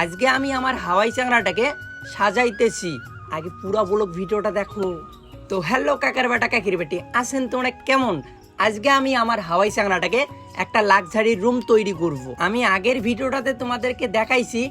আজকে আমি আমার হাওয়াই চাংড়াটাকে সাজাইতেছি। আগে পুরো ব্লগ ভিডিওটা দেখো। তো হ্যালো কাকার বেটা কাকির বেটি, আছেন তোমরা কেমন? আজকে আমি আমার হাওয়াই চাংড়াটাকে একটা লাক্সারি রুম তৈরি করব। আমি আগের ভিডিওটাতে তোমাদেরকে দেখাইছি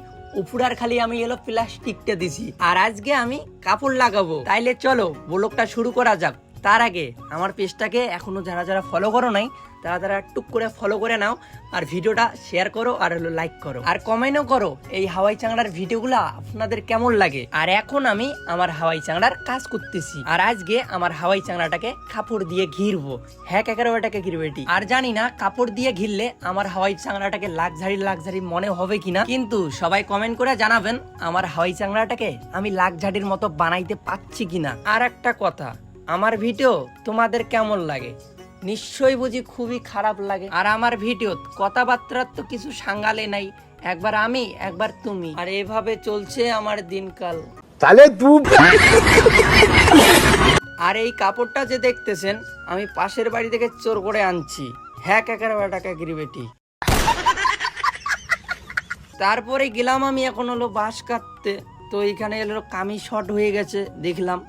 উপরার খালি আমি প্লাস্টিকটা দিছি, আর আজকে আমি কাপড় লাগাবো। তাইলে চলো ব্লগটা শুরু করা যাক। তার আগে আমার পেজটাকে এখনো যারা যারা ফলো করো নাই তারা টুক করে ফলো করে নাও, আর ভিডিওটা শেয়ার করো, আর লাইক করো, আর কমেন্টও করো এই হাওয়াই চাংড়ার ভিডিওগুলো আপনাদের কেমন লাগে। আর এখন আমি আমার হাওয়াই চাংড়ার কাজ করতেছি, আর আজকে আমার হাওয়াই চাংড়াটাকে কাপড় দিয়ে ঘিরবো। হ্যাঁ কাকারবাটাকে ঘিরবেটি। আর জানি না কাপড় দিয়ে ঘিরলে আমার হাওয়াই চাংড়াটাকে লাক্সারি মনে হবে কিনা, কিন্তু সবাই কমেন্ট করে জানাবেন আমার হাওয়াই চাংড়াটাকে আমি লাক্সারির মতো বানাইতে পাচ্ছি কিনা। আর একটা কথা, আমার ভিডিও তোমাদের কেমন লাগে? নিশ্চয়ই বুঝি খুবই খারাপ লাগে। আর আমার ভিডিও কথাবার্তার তো কিছু সাঙ্গালে নাই, একবার আমি একবার তুমি, আর এভাবে চলছে আমার দিনকাল। তাহলে তুই আর এই কাপড়টা যে দেখতেছেন আমি পাশের বাড়ি থেকে চোর করে আনছি। হ্যাঁ কাকার বেটা কাকির বেটি। তারপরে গেলাম আমি এখন বাঁশ কাটতে। তো এইখানে কামি শর্ট হয়ে গেছে দেখলাম,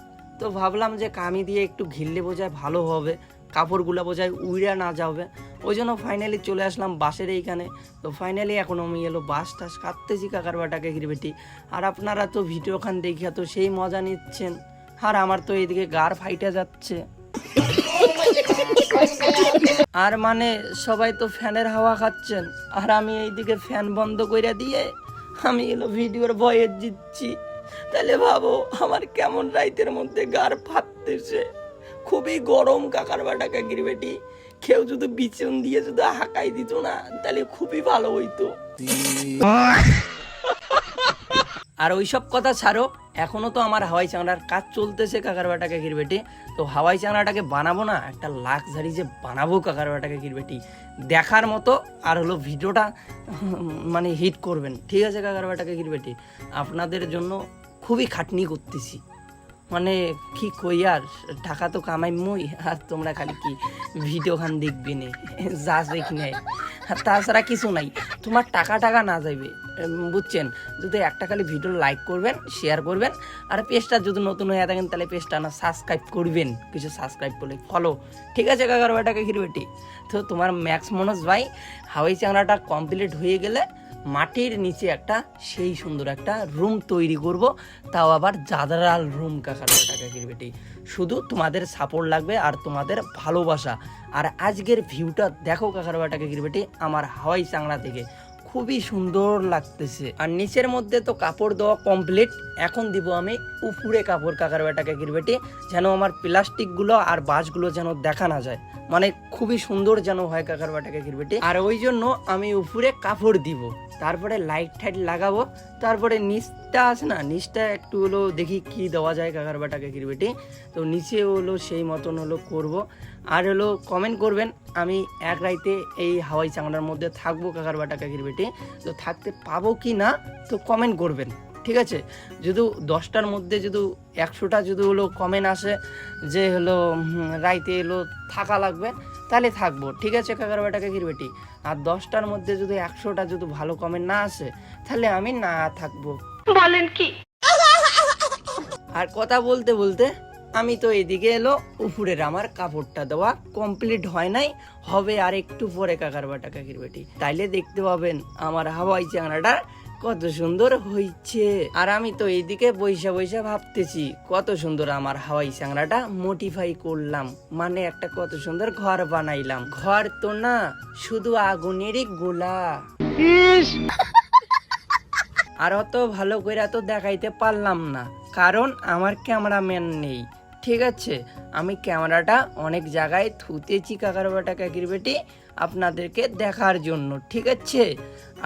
তো ভাবলাম যে কামি দিয়ে একটু ঘিরলে বোঝায় ভালো হবে, কাপড়গুলো বোঝায় উইড়া না যাবে। ওই জন্য ফাইনালি চলে আসলাম বাঁশের এইখানে। তো ফাইনালি এখন আমি বাঁশ টাস কাটতেছি কাকার বাটাকে ঘিরবেটি। আর আপনারা তো ভিডিওখান দেখিয়া তো সেই মজা নিচ্ছেন, আর আমার তো এইদিকে গার ফাইটা যাচ্ছে। আর মানে সবাই তো ফ্যানের হাওয়া খাচ্ছেন, আর আমি এইদিকে ফ্যান বন্ধ করে দিয়ে আমি ভিডিওর ভয়েস দিচ্ছি। তাহলে ভাবো আমার কেমন রাইতের মধ্যে গার ফাটতেছে। খুবই গরম কাকার বাটা কাকির বেটি। কেউ যদি বিচন দিয়ে যদি হাঁকাই দিত না তাহলে খুবই ভালো হইতো। আর ওইসব কথা ছাড়ো, এখনো তো আমার হাওয়াই চাংড়ার কাজ চলতেছে কাকার বাটা কাকির বেটি। তো হাওয়াই চাংড়াটাকে বানাবো না, একটা লাক্সারি যে বানাবো কাকার বাটা কাকির বেটি, দেখার মতো। আর ভিডিওটা মানে হিট করবেন, ঠিক আছে কাকার বাটা কাকির বেটি? আপনাদের জন্য খুবই খাটনি করতেছি, মানে কি কই আর, টাকা তো কামাই মই, আর তোমরা খালি কি ভিডিও খান দেখবি নে যা দেখি নাই, আর তাছাড়া কিছু নাই। তোমার টাকা না যাইবে, বুঝছেন? যদি একটা খালি ভিডিও লাইক করবেন, শেয়ার করবেন, আর পেজটা যদি নতুন হয়ে থাকেন তাহলে পেজটা না সাবস্ক্রাইব করবেন, কিছু সাবস্ক্রাইব করলে ফলো, ঠিক আছে কাকার বাটাকে ঘিরবেটি? তো তোমার ম্যাক্স মনোজ ভাই হাওয়াই চাংড়াটা কমপ্লিট হয়ে গেলে মাটির নিচে একটা সেই সুন্দর একটা রুম তৈরি করব, তাও আবার জাদারাল রুম কাকার বাটা কাকির বেটি। শুধু তোমাদের সাপোর্ট লাগবে আর তোমাদের ভালোবাসা। আর আজকের ভিউটা দেখো কাকার বাটা কাকির বেটি, আমার হাওয়াই চাংড়া থেকে খুবই সুন্দর লাগতেছে। আর নিচের মধ্যে তো কাপড় দেওয়া কমপ্লিট, এখন দিব আমি উপরে কাপড় কাকার বাটা কাকির বেটি, যেন আমার প্লাস্টিকগুলো আর বাঁশগুলো যেন দেখা না যায়, মানে খুবই সুন্দর যেন হয় কাকার বাটা কাকির বেটি। আর ওই জন্য আমি উপরে কাপড় দিব, তারপরে লাইট টাইট লাগাবো, তারপরে নিচটা আছে না, নিচটা একটু দেখি কি দেওয়া যায় কাকার বাটা কাকির বেটি। তো নিচে সেই মতন করব। আর কমেন্ট করবেন আমি এক রাইতে এই হাওয়াই চাংড়ার মধ্যে থাকবো কাকার বাটা কাকির বেটি, তো থাকতে পাবো কি না তো কমেন্ট করবেন, ঠিক আছে? যদি 10টার মধ্যে যদি 100টা যদি কমেন্ট আসে যে রাইতে থাকা লাগবে, তাহলে থাকবো, ঠিক আছে কাকার বাটা কাকির বেটি? আর 10টার মধ্যে যদি 100টা যদি ভালো কমেন্ট না আসে তাহলে আমি না থাকবো। বলেন কি? আর কথা বলতে বলতে আমি তো এদিকে উপরের আমার কাপড়টা দেওয়া কমপ্লিট হয় নাই, হবে আর একটু পরে কাকার বাটা কাকির বেটি। তাইলে দেখতে পাবেন আমার হাওয়াই চাংড়াটা কত সুন্দর হয়েছে। আর আমি তো এইদিকে বৈশা ভাবতেছি কত সুন্দর আমার হাওয়াই চাংড়াটা মডিফাই করলাম, মানে একটা কত সুন্দর ঘর বানাইলাম। ঘর তো না, শুধু আগুনেরই গোলা। আর অত ভালো করে তো দেখাইতে পারলাম না, কারণ আমার ক্যামেরাম্যান নেই, ঠিক আছে? আমি ক্যামেরাটা অনেক জায়গায় থুতেছি কাকার বাটা কাকির বেটি আপনাদেরকে দেখার জন্য, ঠিক আছে?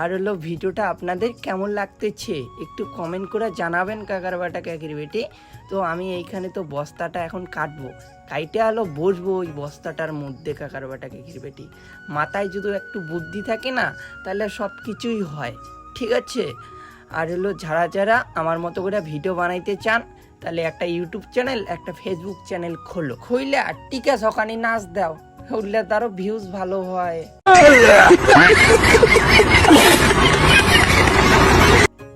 আর ভিডিওটা আপনাদের কেমন লাগতেছে একটু কমেন্ট করে জানাবেন কাকার বাটা কাকির বেটি। তো আমি এইখানে তো বস্তাটা এখন কাটবো, কাইটে বসবো ওই বস্তাটার মধ্যে কাকার বাটা কাকির বেটি। মাথায় যদি একটু বুদ্ধি থাকে না তাহলে সব কিছুই হয়, ঠিক আছে? আর যারা যারা আমার মতো করে ভিডিও বানাইতে চান তাহলে একটা ইউটিউব চ্যানেল, একটা ফেসবুক চ্যানেল খুললে আর টিকা সকানি নাচ দাও, উঠলে তারও ভিউজ ভালো হয়।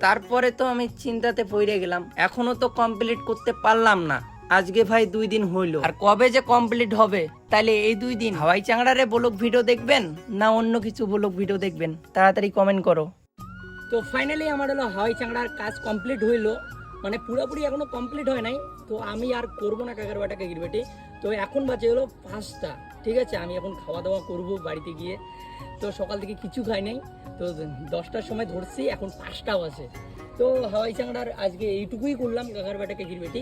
তারপরে তো আমি চিন্তাতে পড়ে গেলাম, এখনো তো কমপ্লিট করতে পারলাম না। আজকে ভাই 2 দিন হইলো, আর কবে যে কমপ্লিট হবে? তাইলে এই 2 দিন হাওয়াই চাংড়ারে ব্লগ ভিডিও দেখবেন না অন্য কিছু ব্লগ ভিডিও দেখবেন? তাড়াতাড়ি কমেন্ট করো। তো ফাইনালি আমার হলো হাওয়াই চাংড়ার কাজ কমপ্লিট হইলো, মানে পুরোপুরি এখনো কমপ্লিট হয় নাই। তো আমি আর করবো না কাকার বাটা কাকির বেটি। তো এখন বাজে হলো 5টা, ঠিক আছে? আমি এখন খাওয়া দাওয়া করবো বাড়িতে গিয়ে। তো সকাল থেকে কিছু খাই নাই, তো 10টার সময় ধরছি, এখন 5টাও আছে। তো হাওয়াই চাংড়ার আজকে এইটুকুই করলাম কাকার বাটা কাকির বেটি।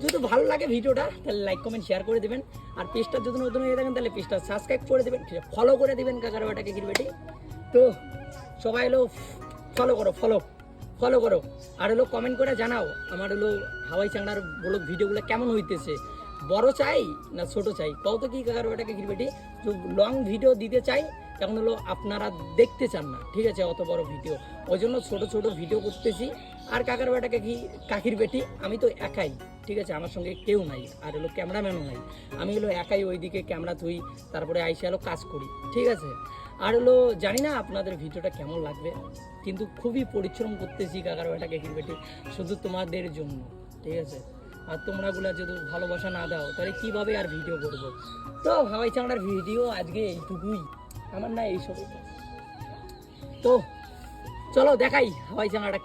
যদি ভালো লাগে ভিডিওটা তাহলে লাইক কমেন্ট শেয়ার করে দেবেন, আর পেজটা যদি নতুন হয়ে থাকেন তাহলে পেজটা সাবস্ক্রাইব করে দেবেন, ফলো করে দেবেন কাকার বাটা কাকির বেটি। তো সবাই হলো ফলো করো, ফলো করো, আর হলো কমেন্ট করে জানাও আমার হলো হাওয়াই চাংড়ার ব্লগ ভিডিওগুলো কেমন হইতেছে। বড় চাই না ছোট চাই, কত কি কাকার বাটা কাকির বেটি? তো লং ভিডিও দিতে চাই, এখন হলো আপনারা দেখতে চান না, ঠিক আছে? অত বড় ভিডিও, ওই জন্য ছোট ছোট ভিডিও করতেছি। আর কাকার বাটা কাকির বেটি আমি তো একাই, ঠিক আছে? আমার সঙ্গে কেউ নাই, আর হলো ক্যামেরাম্যানও নাই। আমি হলো একাই ওইদিকে ক্যামেরা থুই, তারপরে আইসে হলো কাজ করি, ঠিক আছে? আর হলো জানি না আপনাদের ভিডিওটা কেমন লাগবে, কিন্তু খুবই পরিশ্রম করতেছি কাকার বাটা কাকির বেটি শুধু তোমাদের জন্য, ঠিক আছে? আর তোমরাগুলা যদি ভালোবাসা না দাও তাহলে কিভাবে আর ভিডিও করবো? তো হাওয়াই চাংড়ার ভিডিও আজকে এইটুকুই, আমার না এইসব। তো চলো দেখাই হাওয়াই চাংড়াটা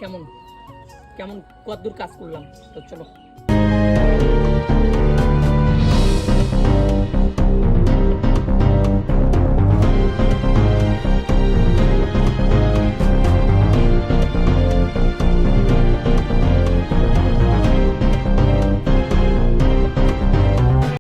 কেমন কতদূর কাজ করলাম। তো চলো।